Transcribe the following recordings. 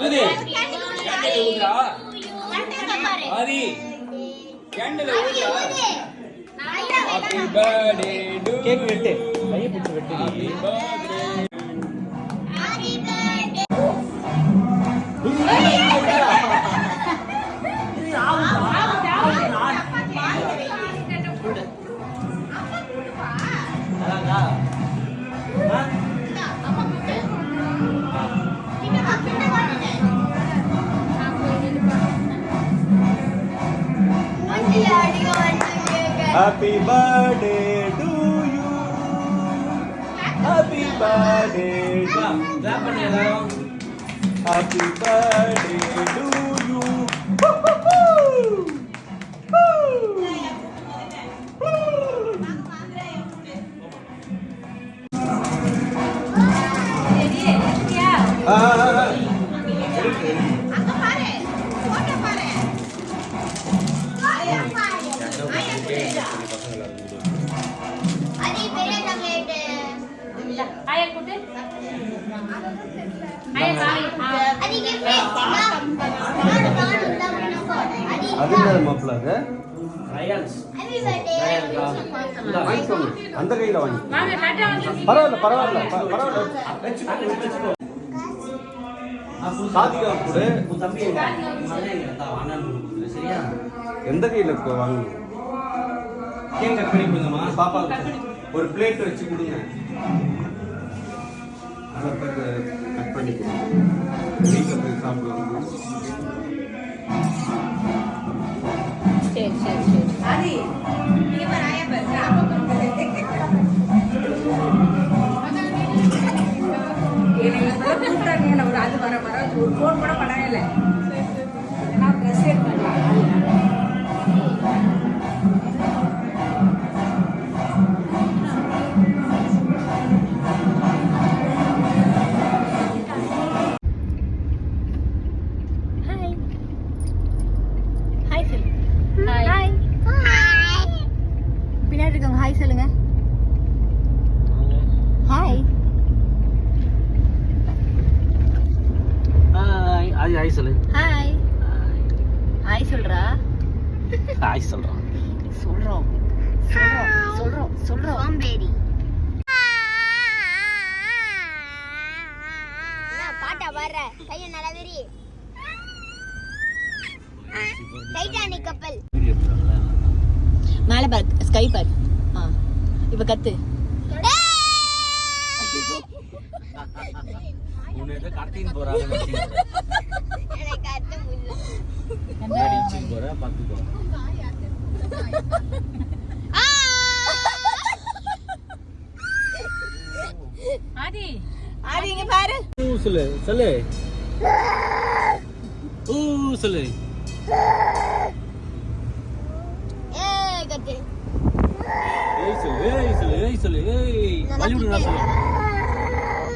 இது கேண்டில் ஊதுடா ஆதி கேண்டில் ஊதுடா ஹாப்பி பர்த்டே டு கேக் வெட்டு கையை பிடிச்சு வெட்டு happy birthday happy birthday Happy birthday to you. Happy birthday to you. Happy birthday to you. அந்த கையில வாங்கி பரவாயில்ல பரவாயில்ல பரவாயில்ல சாதிகா கூட எந்த கையில வாங்க கேக் கட் பண்ணி கொடுங்கம்மா பாப்பா ஒரு பிளேட் வச்சு கொடுங்க அதை கட் பண்ணி கொடுங்க வீட்டில் போய் சாப்பிடுவாங்க சரி சரி சரி ஆதி நீங்க வராயா பாரு அது வர வர ஒரு ஃபோன் கூட பண்ணல நான் ட்ரெஸ் எடுத்து பின்னாடி இருக்கவங்க ஹாய் சொல்லுங்க ஹாய் ஹாய் ஹாய் சொல்லு ஹாய் ஹாய் சொல்றா ஹாய் சொல்றோம் சொல்றோம் சொல்றோம் சொல்றோம் சோம்பேறி பாட்டா வர்ற கைய நல்லா வெறி டைட்டானிக் கப்பல் மேல பார் ஸ்கை பார் இப்ப கத்து உனக்கு கார்த்தின் போறாங்க எனக்கு கத்த முடியல கண்டாடி போறா பாத்துக்கோ ஆதி ஆதி இங்க பாரு சொல்லு சொல்லு சொல்லு ஏய் கத்து ஏய் சொல்லு ஏய் சொல்லு வலிவுடு நான் சொல்லு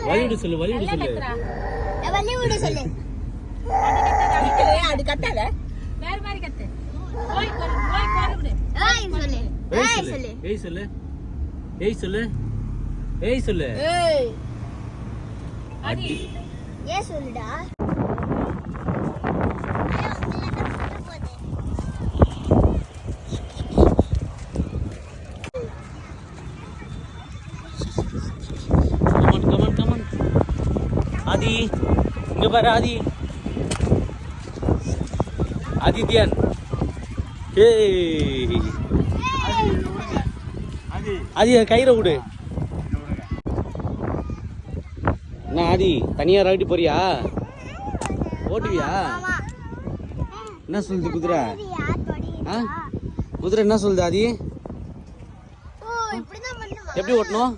வலிவுடு சொல்லு வலிவுடு சொல்லு அது கத்தாத வேற மாதிரி கத்து ஓய் கொரகுடு ஏய் சொல்லு ஏய் சொல்லு ஏய் சொல்லு ஏய் சொல்லு ஏய் அடி ஏய் சொல்லுடா ஆதி இங்க பாரு ஆதி ஆதித்யன் ஏய் ஆதி கயிறை விடு என்ன ஆதி தனியா ராட்டி போறியா ஓட்டுவியா என்ன சொல்லுது குதிரை குதிரை என்ன சொல்லுது ஆதி எப்படி ஓட்டணும்